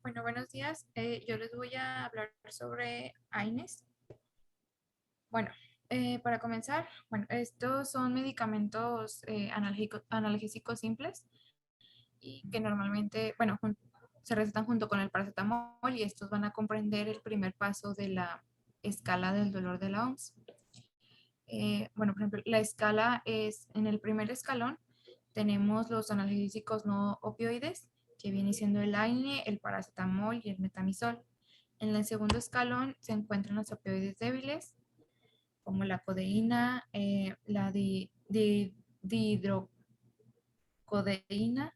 Bueno, buenos días. Yo les voy a hablar sobre AINES. Bueno, para comenzar, bueno, estos son medicamentos analgésicos simples y que normalmente, bueno, se recetan junto con el paracetamol y estos van a comprender el primer paso de la escala del dolor de la OMS. Bueno, por ejemplo, la escala es, en el primer escalón tenemos los analgésicos no opioides, que viene siendo el AINE, el paracetamol y el metamizol. En el segundo escalón se encuentran los opioides débiles, como la codeína, la dihidrocodeína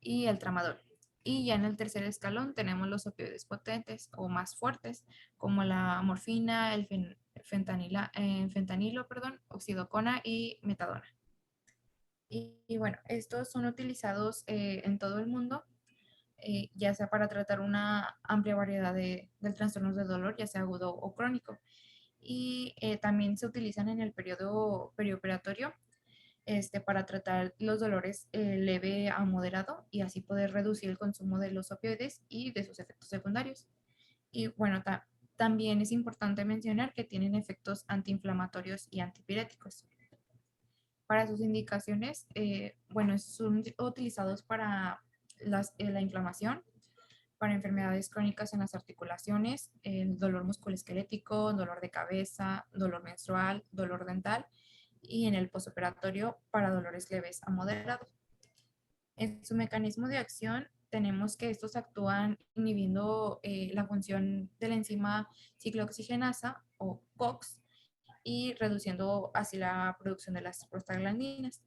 y el tramadol. Y ya en el tercer escalón tenemos los opioides potentes o más fuertes, como la morfina, el fentanilo, perdón, oxidocona y metadona. Y bueno, estos son utilizados en todo el mundo, ya sea para tratar una amplia variedad de trastornos de dolor, ya sea agudo o crónico. Y también se utilizan en el periodo perioperatorio para tratar los dolores leve a moderado y así poder reducir el consumo de los opioides y de sus efectos secundarios. Y bueno, también es importante mencionar que tienen efectos antiinflamatorios y antipiréticos. Para sus indicaciones, bueno, son utilizados para la inflamación, para enfermedades crónicas en las articulaciones, el dolor musculoesquelético, dolor de cabeza, dolor menstrual, dolor dental y en el postoperatorio para dolores leves a moderados. En su mecanismo de acción tenemos que estos actúan inhibiendo la función de la enzima ciclooxigenasa o COX y reduciendo así la producción de las prostaglandinas.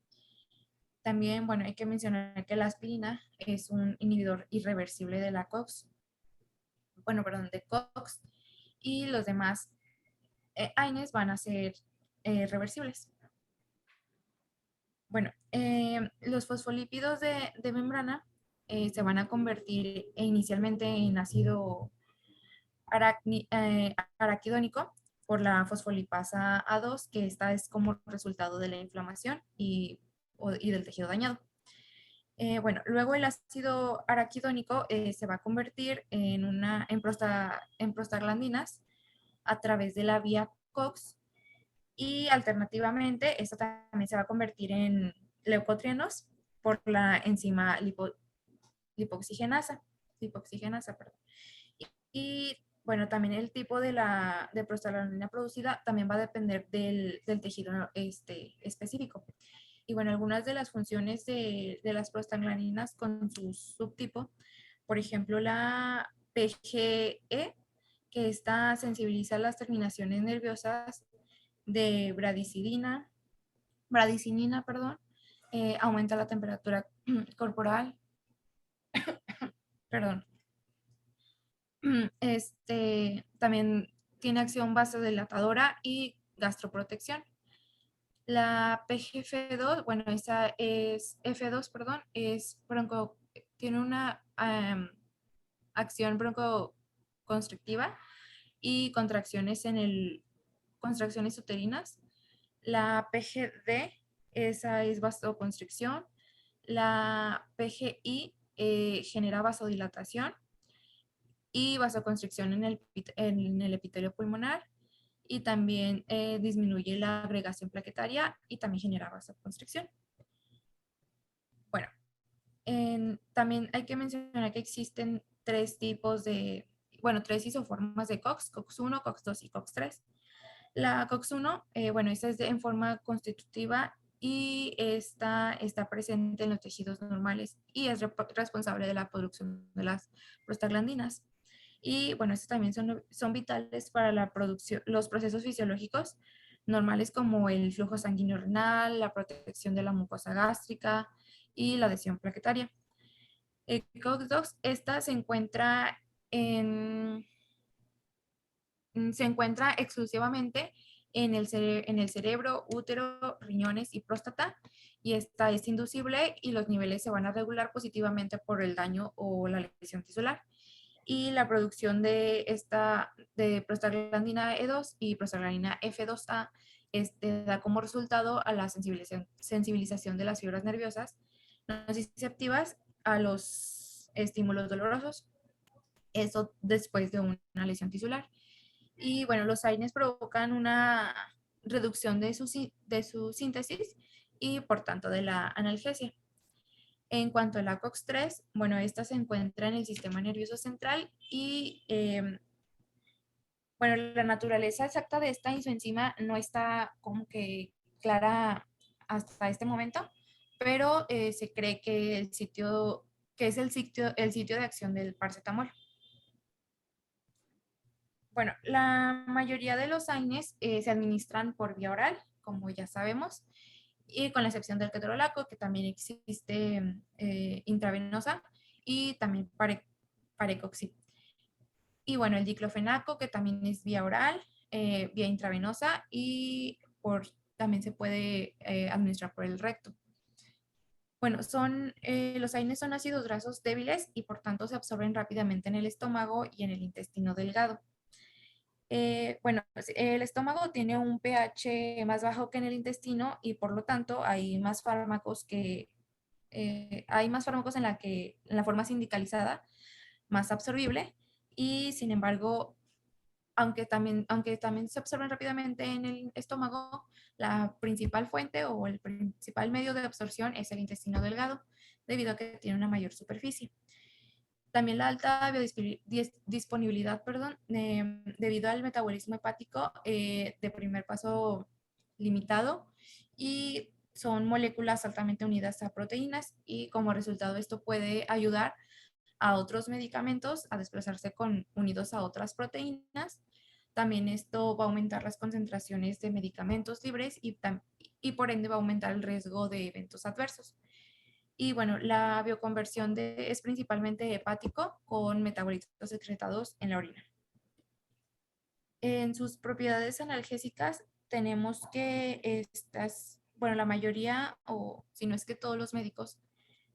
También, bueno, hay que mencionar que la aspirina es un inhibidor irreversible de la COX, bueno, perdón, de COX, y los demás AINES van a ser reversibles. Bueno, los fosfolípidos de membrana se van a convertir inicialmente en ácido araquidónico por la fosfolipasa A2, que esta es como resultado de la inflamación y del tejido dañado. Bueno, luego el ácido araquidónico se va a convertir en prostaglandinas a través de la vía COX y alternativamente esta también se va a convertir en leucotrienos por la enzima lipoxigenasa, perdón. Y bueno, también el tipo de prostaglandina producida también va a depender del tejido específico. Y bueno, algunas de las funciones de las prostaglandinas con su subtipo, por ejemplo, la PGE, que esta sensibiliza las terminaciones nerviosas de bradicinina, perdón, aumenta la temperatura corporal, perdón, también tiene acción vasodilatadora y gastroprotección. La PGF2, bueno, esa es F2, perdón, tiene una acción broncoconstrictiva y contracciones uterinas. La PGD, esa es vasoconstricción. La PGI genera vasodilatación y vasoconstricción en el epitelio pulmonar y también disminuye la agregación plaquetaria y también genera vasoconstricción. Bueno, también hay que mencionar que existen tres isoformas de COX, COX-1, COX-2 y COX-3. La COX-1, bueno, esta es en forma constitutiva y esta está presente en los tejidos normales y es responsable de la producción de las prostaglandinas. Y bueno, estos también son vitales para la producción, los procesos fisiológicos normales como el flujo sanguíneo renal, la protección de la mucosa gástrica y la adhesión plaquetaria. El COX-2, esta en, se encuentra exclusivamente en el cerebro, útero, riñones y próstata, y esta es inducible y los niveles se van a regular positivamente por el daño o la lesión tisular. Y la producción de prostaglandina E2 y prostaglandina F2A da como resultado a la sensibilización de las fibras nerviosas nociceptivas a los estímulos dolorosos. eso después de una lesión tisular. Y bueno, los AINES provocan una reducción de su síntesis y por tanto de la analgesia. En cuanto a la COX-3, bueno, esta se encuentra en el sistema nervioso central y bueno, la naturaleza exacta de esta isoenzima no está como que clara hasta este momento, pero se cree que es el sitio de acción del paracetamol. Bueno, la mayoría de los AINES se administran por vía oral, como ya sabemos, y con la excepción del ketorolaco, que también existe intravenosa, y también parecoxib. Y bueno, el diclofenaco, que también es vía oral, vía intravenosa, y también se puede administrar por el recto. Bueno, los AINES son ácidos grasos débiles y por tanto se absorben rápidamente en el estómago y en el intestino delgado. Bueno, pues, el estómago tiene un pH más bajo que en el intestino y por lo tanto hay más fármacos en la forma sindicalizada, más absorbible y sin embargo, aunque también se absorben rápidamente en el estómago, la principal fuente o el principal medio de absorción es el intestino delgado, debido a que tiene una mayor superficie. También la alta biodisponibilidad, perdón, debido al metabolismo hepático de primer paso limitado y son moléculas altamente unidas a proteínas y como resultado esto puede ayudar a otros medicamentos a desplazarse unidos a otras proteínas. También esto va a aumentar las concentraciones de medicamentos libres y por ende va a aumentar el riesgo de eventos adversos. Y bueno, la bioconversión es principalmente hepático con metabolitos excretados en la orina. En sus propiedades analgésicas tenemos que bueno, la mayoría o si no es que todos los médicos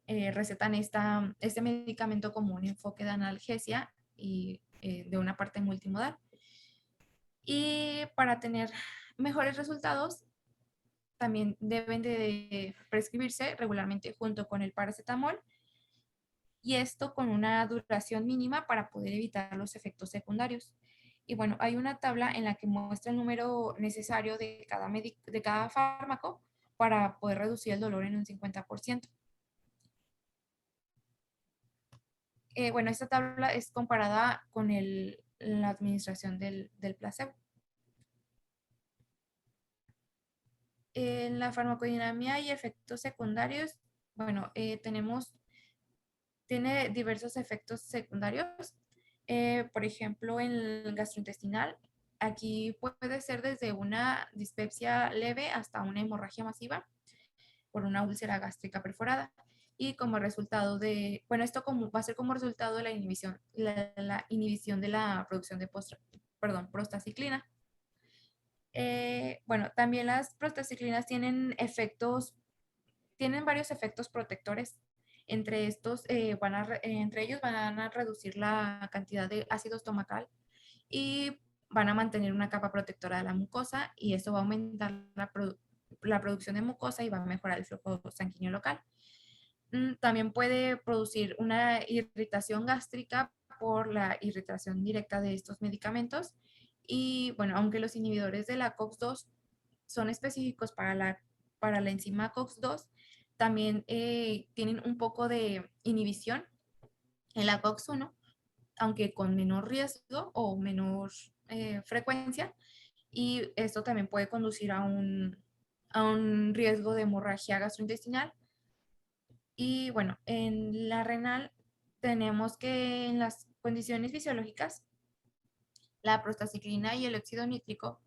recetan este medicamento como un enfoque de analgesia y de una parte multimodal. Y para tener mejores resultados, también deben de prescribirse regularmente junto con el paracetamol y esto con una duración mínima para poder evitar los efectos secundarios. Y bueno, hay una tabla en la que muestra el número necesario de cada fármaco para poder reducir el dolor en un 50%. Bueno, esta tabla es comparada con la administración del placebo. En la farmacodinámica y efectos secundarios, bueno, tiene diversos efectos secundarios. Por ejemplo, en el gastrointestinal, aquí puede ser desde una dispepsia leve hasta una hemorragia masiva por una úlcera gástrica perforada. Y como resultado bueno, esto va a ser como resultado de la inhibición de la producción de prostaciclina. Bueno, también las prostaciclinas tienen varios efectos protectores. Entre ellos van a reducir la cantidad de ácido estomacal y van a mantener una capa protectora de la mucosa y eso va a aumentar la producción de mucosa y va a mejorar el flujo sanguíneo local. También puede producir una irritación gástrica por la irritación directa de estos medicamentos. Y bueno, aunque los inhibidores de la COX-2 son específicos para la enzima COX-2, también tienen un poco de inhibición en la COX-1, aunque con menor riesgo o menor frecuencia. Y esto también puede conducir a un riesgo de hemorragia gastrointestinal. Y bueno, en la renal tenemos que en las condiciones fisiológicas, la prostaciclina y el óxido nítrico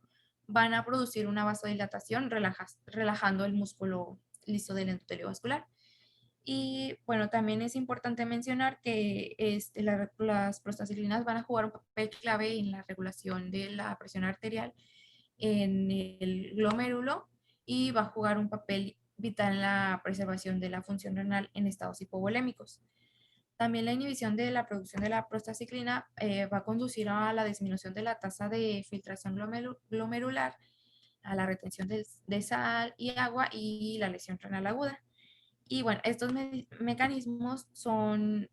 van a producir una vasodilatación relajando el músculo liso del endotelio vascular. Y bueno, también es importante mencionar que las prostaciclinas van a jugar un papel clave en la regulación de la presión arterial en el glomérulo y va a jugar un papel vital en la preservación de la función renal en estados hipovolémicos. También la inhibición de la producción de la prostaciclina va a conducir a la disminución de la tasa de filtración glomerular, a la retención de sal y agua y la lesión renal aguda. Y bueno, estos mecanismos son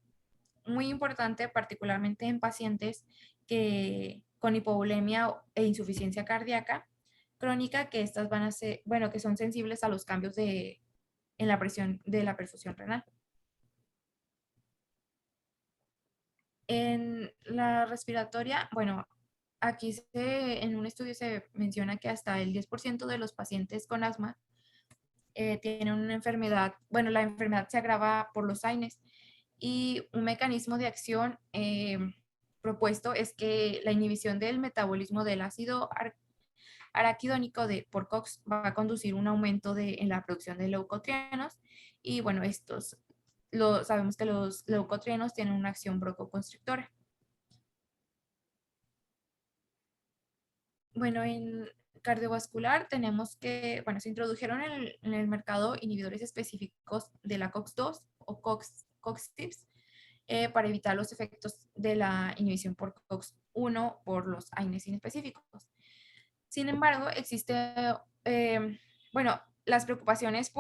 muy importante, particularmente en pacientes con hipovolemia e insuficiencia cardíaca crónica, que estas van a ser, bueno, que son sensibles a los cambios en la presión de la perfusión renal. En la respiratoria, bueno, en un estudio se menciona que hasta el 10% de los pacientes con asma tienen una enfermedad, bueno, la enfermedad se agrava por los AINES y un mecanismo de acción propuesto es que la inhibición del metabolismo del ácido araquidónico por COX va a conducir un aumento en la producción de leucotrienos y bueno, sabemos que los leucotrienos tienen una acción broncoconstrictora. Bueno, en cardiovascular tenemos que, bueno, se introdujeron en el mercado inhibidores específicos de la COX-2 o COX-TIPS para evitar los efectos de la inhibición por COX-1 por los AINES inespecíficos. Sin embargo, bueno, las preocupaciones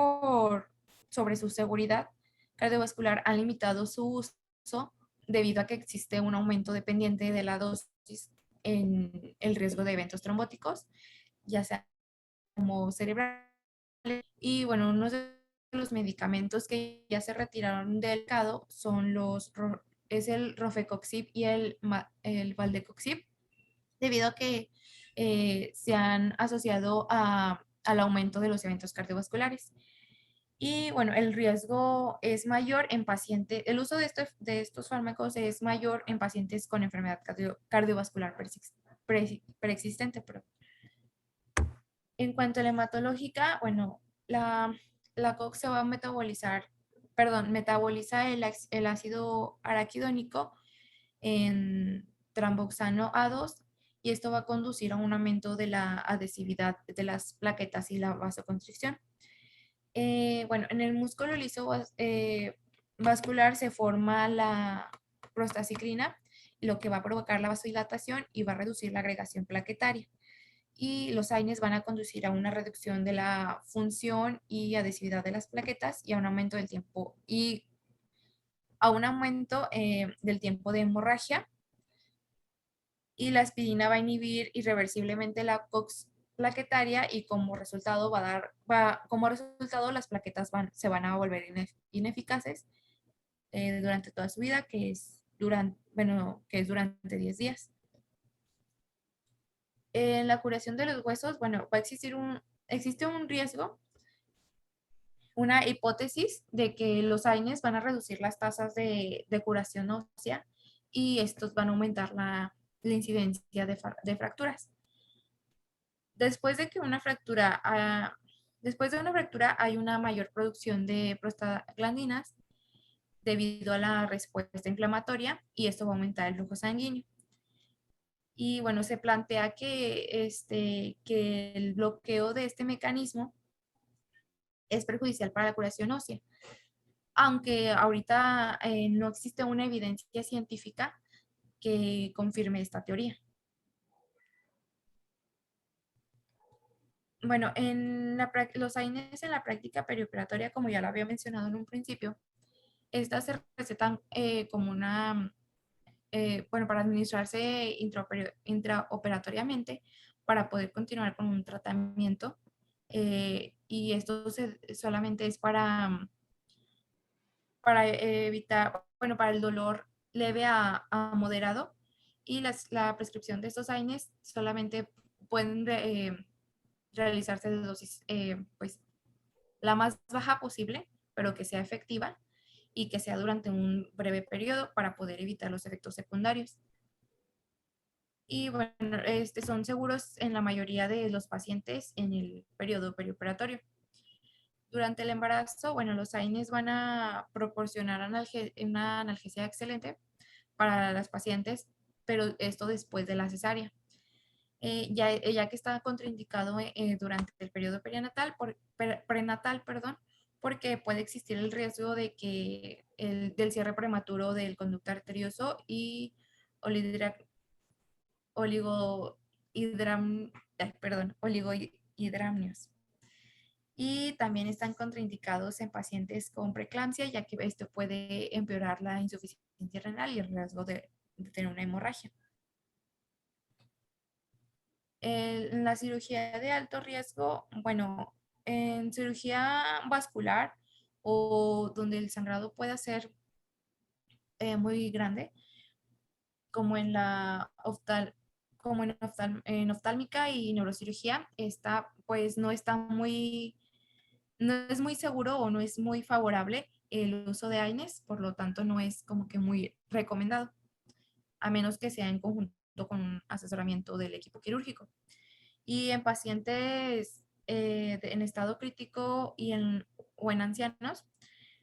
sobre su seguridad cardiovascular han limitado su uso debido a que existe un aumento dependiente de la dosis en el riesgo de eventos trombóticos, ya sea como cerebrales. Y bueno, uno de los medicamentos que ya se retiraron del mercado es el Rofecoxib y el Valdecoxib, debido a que se han asociado al aumento de los eventos cardiovasculares. Y bueno, el riesgo es mayor en pacientes, el uso de estos fármacos es mayor en pacientes con enfermedad cardiovascular preexistente. En cuanto a la hematológica, bueno, la COX se va a metaboliza el ácido araquidónico en tramboxano A2 y esto va a conducir a un aumento de la adhesividad de las plaquetas y la vasoconstricción. Bueno, en el músculo liso vascular se forma la prostaciclina, lo que va a provocar la vasodilatación y va a reducir la agregación plaquetaria. Y los AINES van a conducir a una reducción de la función y adhesividad de las plaquetas y a un aumento del tiempo del tiempo de hemorragia, y la aspirina va a inhibir irreversiblemente la COX plaquetaria y como resultado las plaquetas se van a volver ineficaces durante toda su vida, que es durante 10 días. En la curación de los huesos, bueno, existe un riesgo, una hipótesis de que los AINES van a reducir las tasas de curación ósea y estos van a aumentar la incidencia de fracturas. Después de una fractura hay una mayor producción de prostaglandinas debido a la respuesta inflamatoria y esto va a aumentar el flujo sanguíneo. Y bueno, se plantea que el bloqueo de este mecanismo es perjudicial para la curación ósea, aunque ahorita no existe una evidencia científica que confirme esta teoría. Bueno, los AINES en la práctica perioperatoria, como ya lo había mencionado en un principio, estas se recetan bueno, para administrarse intraoperatoriamente para poder continuar con un tratamiento. Y esto solamente es para evitar, bueno, para el dolor leve a moderado. Y la prescripción de estos AINES solamente pueden realizarse de dosis, pues, la más baja posible, pero que sea efectiva y que sea durante un breve periodo para poder evitar los efectos secundarios. Y bueno, son seguros en la mayoría de los pacientes en el periodo perioperatorio. Durante el embarazo, bueno, los AINES van a proporcionar una analgesia excelente para las pacientes, pero esto después de la cesárea. Ya que está contraindicado durante el periodo prenatal, perdón, porque puede existir el riesgo del cierre prematuro del conducto arterioso y oligohidramnios. y también están contraindicados en pacientes con preeclampsia, ya que esto puede empeorar la insuficiencia renal y el riesgo de tener una hemorragia. En la cirugía de alto riesgo, bueno, en cirugía vascular o donde el sangrado pueda ser muy grande, como en la como en oftálmica y neurocirugía, está, pues no es muy seguro o no es muy favorable el uso de AINES, por lo tanto no es como que muy recomendado, a menos que sea en conjunto con un asesoramiento del equipo quirúrgico. Y en pacientes en estado crítico o en ancianos,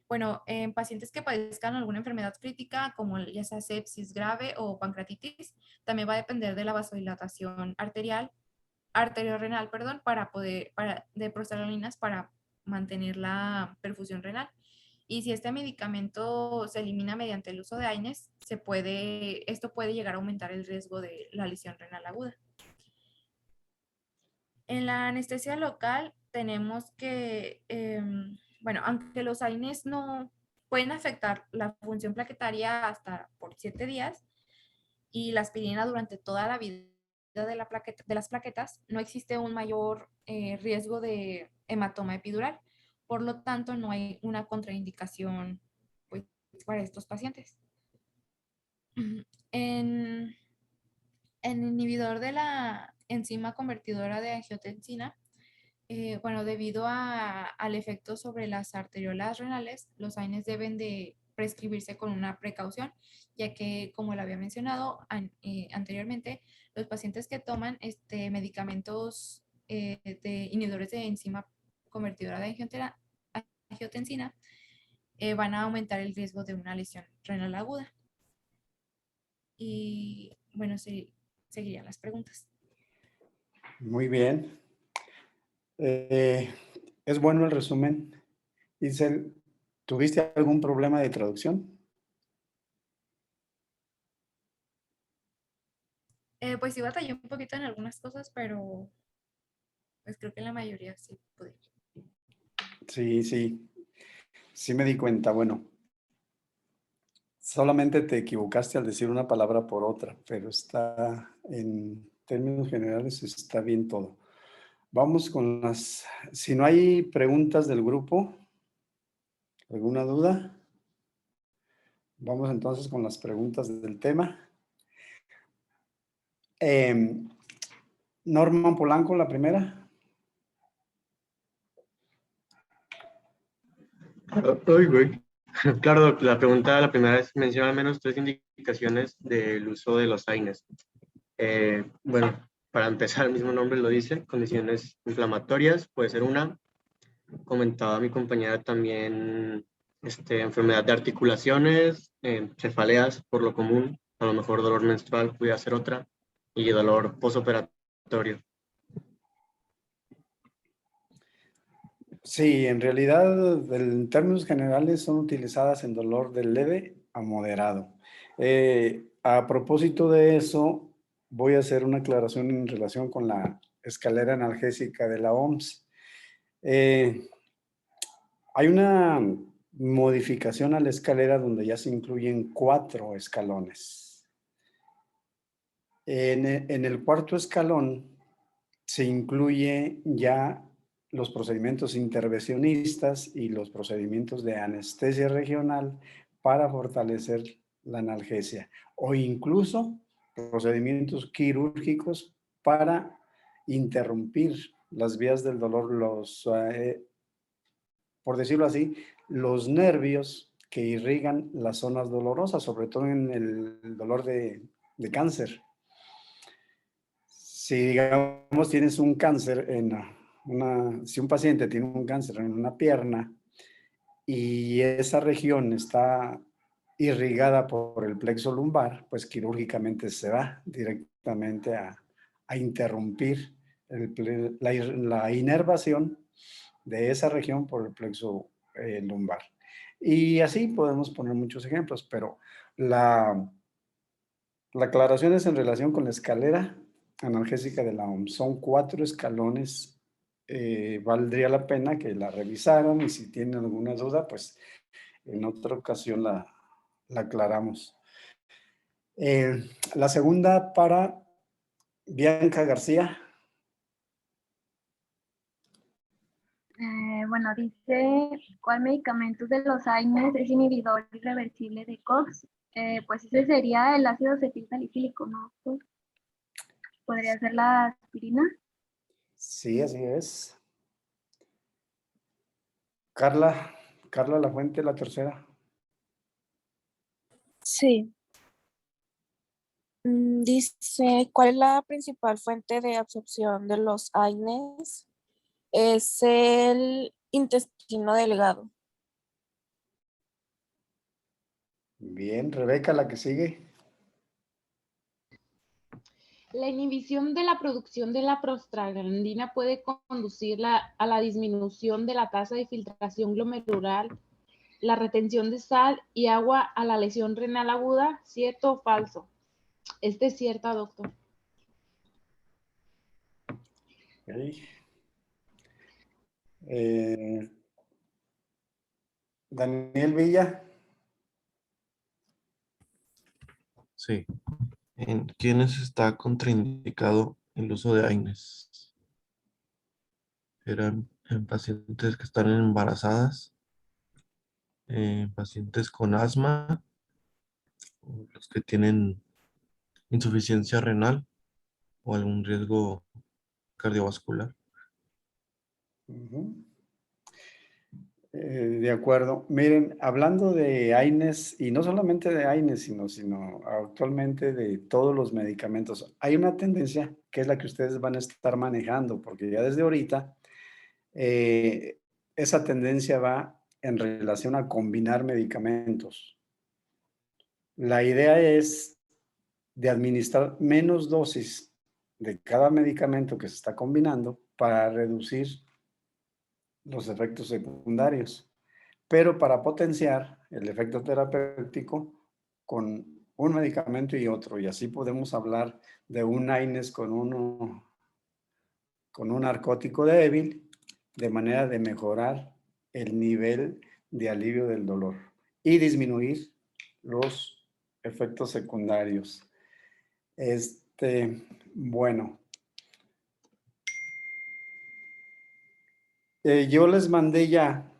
bueno, en pacientes que padezcan alguna enfermedad crítica, como ya sea sepsis grave o pancreatitis, también va a depender de la vasodilatación arteriorrenal, perdón, de prostaglandinas para mantener la perfusión renal. Y si este medicamento se elimina mediante el uso de AINES, esto puede llegar a aumentar el riesgo de la lesión renal aguda. En la anestesia local tenemos que, bueno, aunque los AINES no pueden afectar la función plaquetaria hasta por 7 días y la aspirina durante toda la vida de las plaquetas, no existe un mayor riesgo de hematoma epidural. Por lo tanto, no hay una contraindicación pues, para estos pacientes. En, en inhibidor de la enzima convertidora de angiotensina, bueno, debido al efecto sobre las arteriolas renales, los AINES deben de prescribirse con una precaución, ya que, como lo había mencionado anteriormente, los pacientes que toman medicamentos de inhibidores de enzima convertidora de angiotensina van a aumentar el riesgo de una lesión renal aguda. Y bueno, seguirían las preguntas. Muy bien. Es bueno el resumen. Isel, ¿tuviste algún problema de traducción? Pues sí batallé un poquito en algunas cosas, pero pues creo que en la mayoría sí pude. Sí, sí me di cuenta. Bueno, solamente te equivocaste al decir una palabra por otra, pero está en términos generales, está bien todo. Vamos con si no hay preguntas del grupo, ¿alguna duda? Vamos entonces con las preguntas del tema. Norman Polanco, la primera. Uy, güey. Claro, la pregunta, la primera es, menciona al menos 3 indicaciones del uso de los AINES. Bueno, para empezar, el mismo nombre lo dice, condiciones inflamatorias, puede ser una. Comentaba mi compañera también enfermedad de articulaciones, cefaleas por lo común, a lo mejor dolor menstrual puede ser otra, y dolor posoperatorio. Sí, en realidad, en términos generales, son utilizadas en dolor de leve a moderado. A propósito de eso, voy a hacer una aclaración en relación con la escalera analgésica de la OMS. Hay una modificación a la escalera donde ya se incluyen 4 escalones. En el cuarto escalón se incluye ya los procedimientos intervencionistas y los procedimientos de anestesia regional para fortalecer la analgesia o incluso procedimientos quirúrgicos para interrumpir las vías del dolor, por decirlo así, los nervios que irrigan las zonas dolorosas, sobre todo en el dolor de cáncer. Si, digamos, tienes un cáncer si un paciente tiene un cáncer en una pierna y esa región está irrigada por el plexo lumbar, pues quirúrgicamente se va directamente a interrumpir la inervación de esa región por el plexo lumbar. Y así podemos poner muchos ejemplos, pero la aclaración es en relación con la escalera analgésica de la OMS. Son 4 escalones valdría la pena que la revisaran y si tienen alguna duda, pues en otra ocasión la aclaramos. La segunda para Bianca García. Bueno, dice, ¿cuál medicamento de los AINES es inhibidor irreversible de COX? Pues ese sería el ácido acetil salicílico, ¿no? Pues, ¿podría ser la aspirina? Sí, así es. Carla Lafuente, la tercera. Sí. Dice, ¿cuál es la principal fuente de absorción de los AINES? Es el intestino delgado. Bien, Rebeca, la que sigue. La inhibición de la producción de la prostaglandina puede conducir a la disminución de la tasa de filtración glomerular, la retención de sal y agua a la lesión renal aguda, ¿cierto o falso? Este es cierto, doctor. Okay. Daniel Villa. Sí. ¿En quiénes está contraindicado el uso de AINES? Eran en pacientes que están embarazadas, en pacientes con asma, o los que tienen insuficiencia renal o algún riesgo cardiovascular. De acuerdo. Miren, hablando de AINES, y no solamente de AINES, sino actualmente de todos los medicamentos, hay una tendencia que es la que ustedes van a estar manejando, porque ya desde ahorita esa tendencia va en relación a combinar medicamentos. La idea es de administrar menos dosis de cada medicamento que se está combinando para reducir los efectos secundarios, pero para potenciar el efecto terapéutico con un medicamento y otro. Y así podemos hablar de un AINES con un narcótico débil, de manera de mejorar el nivel de alivio del dolor y disminuir los efectos secundarios. Bueno, yo les mandé ya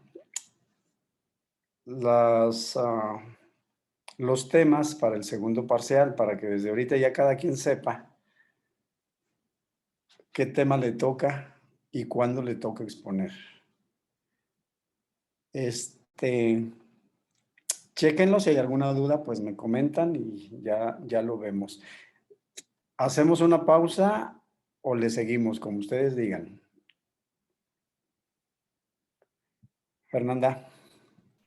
los temas para el segundo parcial, para que desde ahorita ya cada quien sepa qué tema le toca y cuándo le toca exponer. Chéquenlo, si hay alguna duda, pues me comentan y ya lo vemos. ¿Hacemos una pausa o le seguimos, como ustedes digan? Fernanda.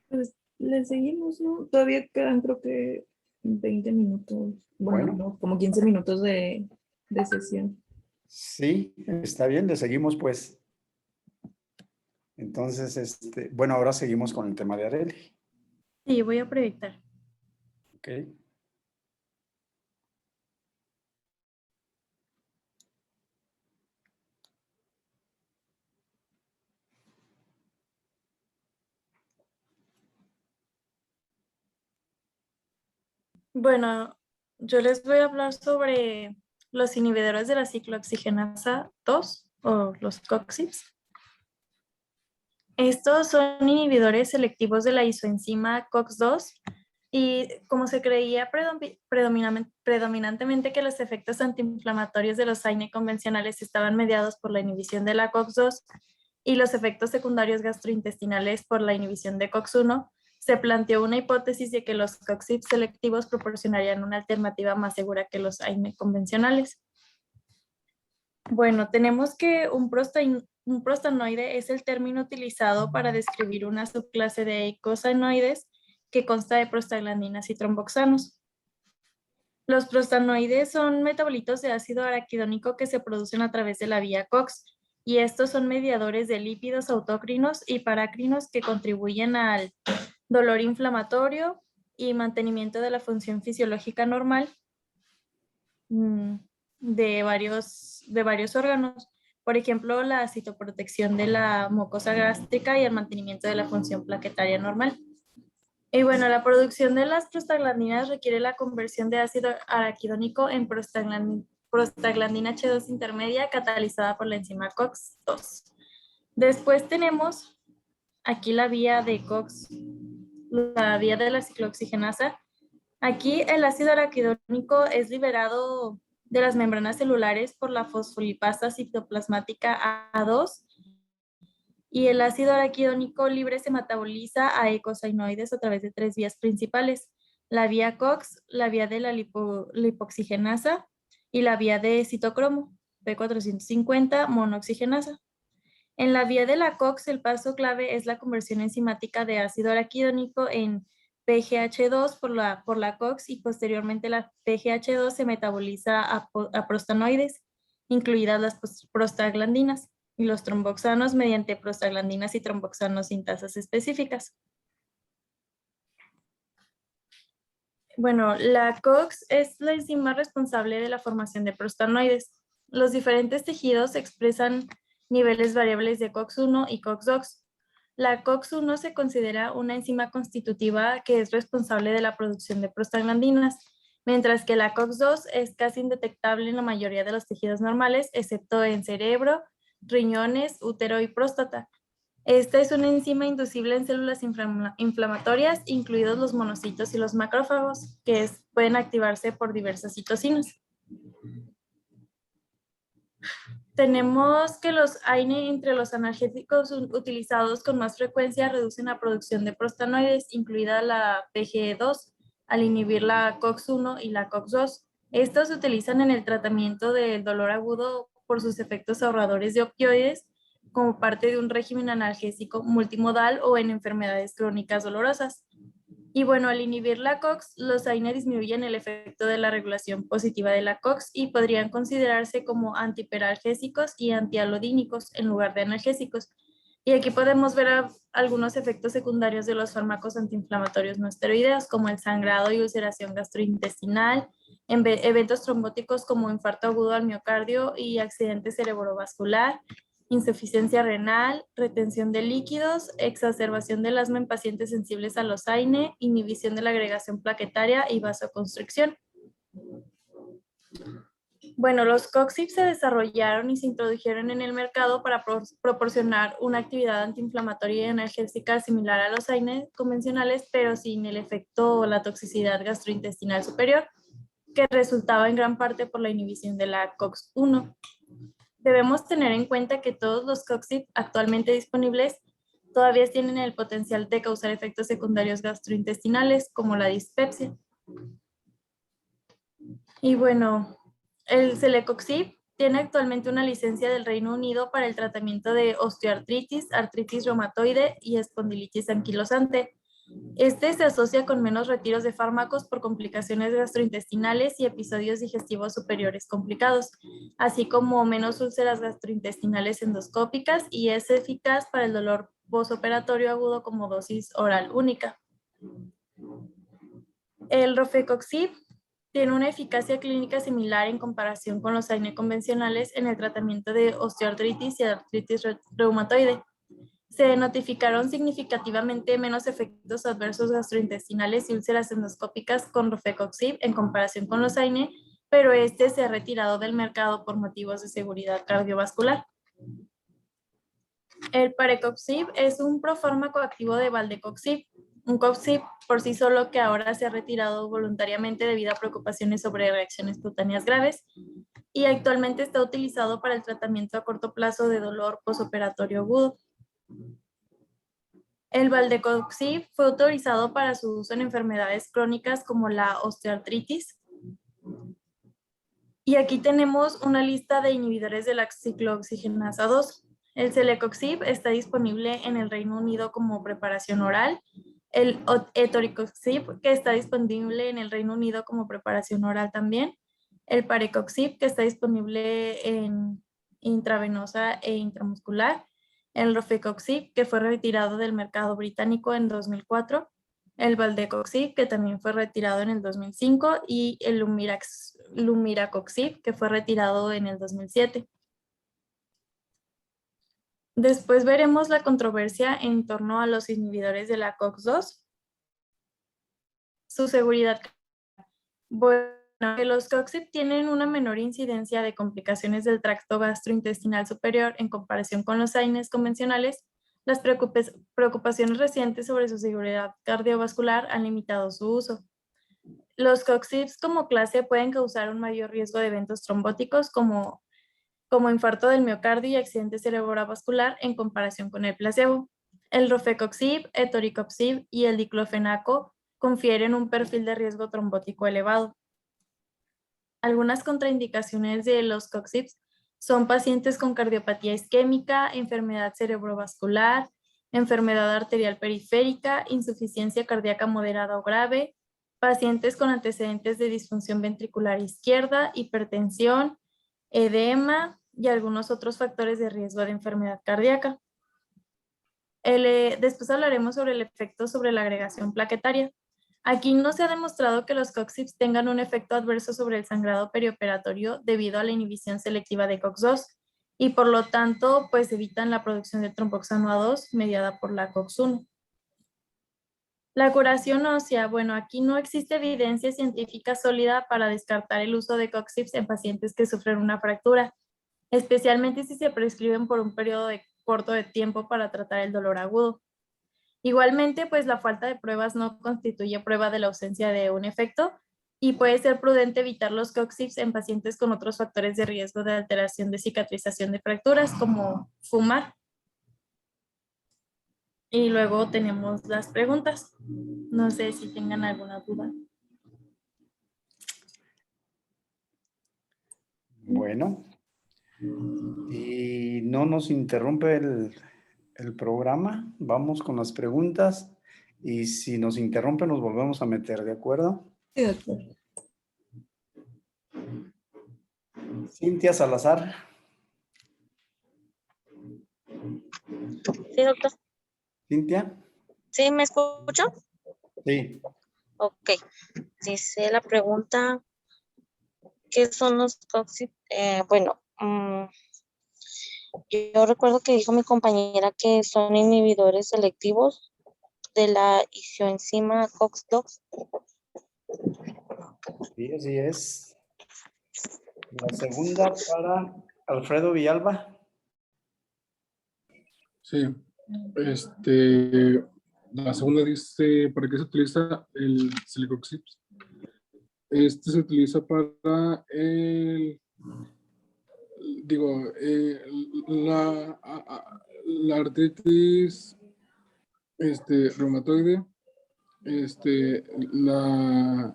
Pues le seguimos, ¿no? Todavía quedan creo que 20 minutos, bueno, no, como 15 minutos de sesión. Sí, está bien, le seguimos pues. Entonces, bueno, ahora seguimos con el tema de Areli. Sí, voy a proyectar. Ok. Bueno, yo les voy a hablar sobre los inhibidores de la ciclooxigenasa 2 o los COXIPs. Estos son inhibidores selectivos de la isoenzima COX-2 y como se creía predominantemente que los efectos antiinflamatorios de los AINE convencionales estaban mediados por la inhibición de la COX-2 y los efectos secundarios gastrointestinales por la inhibición de COX-1, se planteó una hipótesis de que los COXIPs selectivos proporcionarían una alternativa más segura que los AINE convencionales. Bueno, tenemos que un prostanoide es el término utilizado para describir una subclase de eicosanoides que consta de prostaglandinas y tromboxanos. Los prostanoides son metabolitos de ácido araquidónico que se producen a través de la vía COX, y estos son mediadores de lípidos autócrinos y parácrinos que contribuyen al dolor inflamatorio y mantenimiento de la función fisiológica normal de varios órganos. por ejemplo, la citoprotección de la mucosa gástrica y el mantenimiento de la función plaquetaria normal. Y bueno, la producción de las prostaglandinas requiere la conversión de ácido araquidónico en prostaglandina H2 intermedia catalizada por la enzima COX-2. Después tenemos aquí la vía de COX, la vía de la ciclooxigenasa. Aquí el ácido araquidónico es liberado de las membranas celulares por la fosfolipasa citoplasmática A2 y el ácido araquidónico libre se metaboliza a eicosanoides a través de 3 vías principales: la vía COX, la vía de la lipoxigenasa y la vía de citocromo, P450 monoxigenasa. En la vía de la COX, el paso clave es la conversión enzimática de ácido araquidónico en PGH2 por la COX, y posteriormente la PGH2 se metaboliza a prostanoides, incluidas las prostaglandinas, y los tromboxanos mediante prostaglandinas y tromboxanos sintasas específicas. Bueno, la COX es la enzima responsable de la formación de prostanoides. Los diferentes tejidos expresan niveles variables de COX-1 y COX-2. La COX-1 se considera una enzima constitutiva que es responsable de la producción de prostaglandinas, mientras que la COX-2 es casi indetectable en la mayoría de los tejidos normales, excepto en cerebro, riñones, útero y próstata. Esta es una enzima inducible en células inflamatorias, incluidos los monocitos y los macrófagos, que pueden activarse por diversas citocinas. Tenemos que los AINE entre los analgésicos utilizados con más frecuencia reducen la producción de prostanoides, incluida la PGE2, al inhibir la COX-1 y la COX-2. Estos se utilizan en el tratamiento del dolor agudo por sus efectos ahorradores de opioides, como parte de un régimen analgésico multimodal o en enfermedades crónicas dolorosas. Y bueno, al inhibir la COX, los AINE disminuyen el efecto de la regulación positiva de la COX y podrían considerarse como antihiperalgésicos y antialodínicos en lugar de analgésicos. Y aquí podemos ver algunos efectos secundarios de los fármacos antiinflamatorios no esteroideos, como el sangrado y ulceración gastrointestinal, eventos trombóticos como infarto agudo al miocardio y accidente cerebrovascular, insuficiencia renal, retención de líquidos, exacerbación del asma en pacientes sensibles a los AINE, inhibición de la agregación plaquetaria y vasoconstricción. Bueno, los COXIP se desarrollaron y se introdujeron en el mercado para proporcionar una actividad antiinflamatoria y analgésica similar a los AINE convencionales, pero sin el efecto o la toxicidad gastrointestinal superior, que resultaba en gran parte por la inhibición de la COX-1. Debemos tener en cuenta que todos los COXIP actualmente disponibles todavía tienen el potencial de causar efectos secundarios gastrointestinales, como la dispepsia. Y bueno, el Celecoxib tiene actualmente una licencia del Reino Unido para el tratamiento de osteoartritis, artritis reumatoide y espondilitis anquilosante. Este se asocia con menos retiros de fármacos por complicaciones gastrointestinales y episodios digestivos superiores complicados, así como menos úlceras gastrointestinales endoscópicas, y es eficaz para el dolor postoperatorio agudo como dosis oral única. El Rofecoxib tiene una eficacia clínica similar en comparación con los AINE convencionales en el tratamiento de osteoartritis y artritis reumatoide. Se notificaron significativamente menos efectos adversos gastrointestinales y úlceras endoscópicas con Rofecoxib en comparación con los AINE, pero este se ha retirado del mercado por motivos de seguridad cardiovascular. El Parecoxib es un profármaco activo de Valdecoxib, un coxib por sí solo que ahora se ha retirado voluntariamente debido a preocupaciones sobre reacciones cutáneas graves, y actualmente está utilizado para el tratamiento a corto plazo de dolor postoperatorio agudo. El Valdecoxib fue autorizado para su uso en enfermedades crónicas como la osteoartritis. Y aquí tenemos una lista de inhibidores de la ciclooxigenasa 2. El Celecoxib está disponible en el Reino Unido como preparación oral. El Etoricoxib, que está disponible en el Reino Unido como preparación oral también. El Parecoxib, que está disponible en intravenosa e intramuscular. El Rofecoxib, que fue retirado del mercado británico en 2004, el Valdecoxib, que también fue retirado en el 2005, y el Lumiracoxib, que fue retirado en el 2007. Después veremos la controversia en torno a los inhibidores de la COX-2, su seguridad. Bueno, que los COX-2 tienen una menor incidencia de complicaciones del tracto gastrointestinal superior en comparación con los AINES convencionales. Las preocupaciones recientes sobre su seguridad cardiovascular han limitado su uso. Los COX-2 como clase pueden causar un mayor riesgo de eventos trombóticos como infarto del miocardio y accidente cerebrovascular en comparación con el placebo. El rofecoxib, etoricoxib y el diclofenaco confieren un perfil de riesgo trombótico elevado. Algunas contraindicaciones de los COX-IPs son pacientes con cardiopatía isquémica, enfermedad cerebrovascular, enfermedad arterial periférica, insuficiencia cardíaca moderada o grave, pacientes con antecedentes de disfunción ventricular izquierda, hipertensión, edema y algunos otros factores de riesgo de enfermedad cardíaca. Después hablaremos sobre el efecto sobre la agregación plaquetaria. Aquí no se ha demostrado que los COX-IPs tengan un efecto adverso sobre el sangrado perioperatorio debido a la inhibición selectiva de COX-2 y por lo tanto pues evitan la producción de tromboxano A2 mediada por la COX-1. La curación ósea, bueno, aquí no existe evidencia científica sólida para descartar el uso de COX-IPs en pacientes que sufren una fractura, especialmente si se prescriben por un periodo corto de tiempo para tratar el dolor agudo. Igualmente, pues la falta de pruebas no constituye prueba de la ausencia de un efecto y puede ser prudente evitar los COX-IPs en pacientes con otros factores de riesgo de alteración de cicatrización de fracturas, como fumar. Y luego tenemos las preguntas. No sé si tengan alguna duda. Bueno, y no nos interrumpe el programa. Vamos con las preguntas y si nos interrumpe nos volvemos a meter, ¿de acuerdo? Sí, doctor. Cintia Salazar. Sí, doctor. Cintia. ¿Sí me escucho? Sí. Ok. Dice la pregunta, ¿qué son los COX-IPs? Bueno, yo recuerdo que dijo mi compañera que son inhibidores selectivos de la isoenzima COX-2. Sí, así es. La segunda para Alfredo Villalba. Sí, la segunda dice, ¿para qué se utiliza el Celecoxib? Se utiliza para la artritis reumatoide, la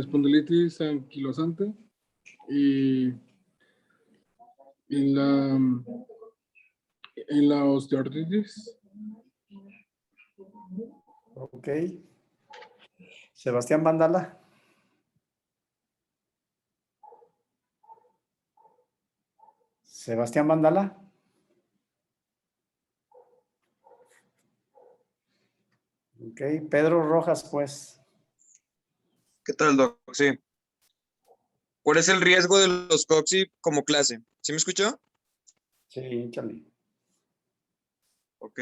espondilitis anquilosante y en la osteoartritis. Ok. Sebastián Vandala. Sebastián Vandala. Ok. Pedro Rojas, pues. ¿Qué tal, Doc? Sí. ¿Cuál es el riesgo de los COX-IPs como clase? ¿Sí me escuchó? Sí, Charlie. Ok.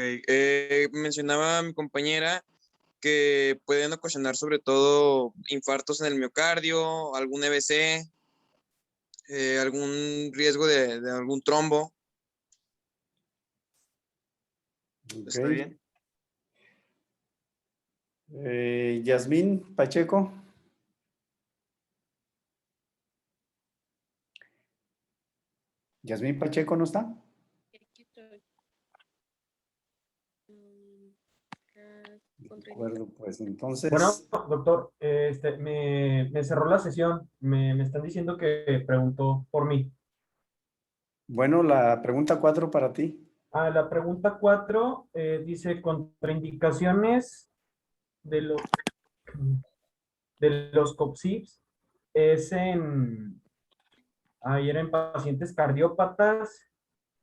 Mencionaba mi compañera que pueden ocasionar sobre todo infartos en el miocardio, algún EBC, algún riesgo de algún trombo. Okay. ¿Está bien? Yasmín Pacheco. Yasmín Pacheco no está. De acuerdo, pues entonces. Bueno, doctor, me cerró la sesión. Me están diciendo que preguntó por mí. Bueno, la pregunta 4 para ti. La pregunta 4 dice contraindicaciones de los COX-IPs. Era en pacientes cardiópatas,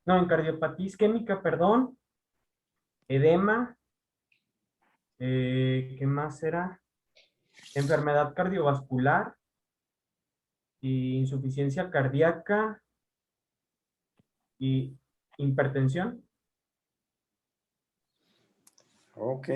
no, en cardiopatía isquémica, perdón, edema, ¿qué más era? Enfermedad cardiovascular y insuficiencia cardíaca y hipertensión. Ok,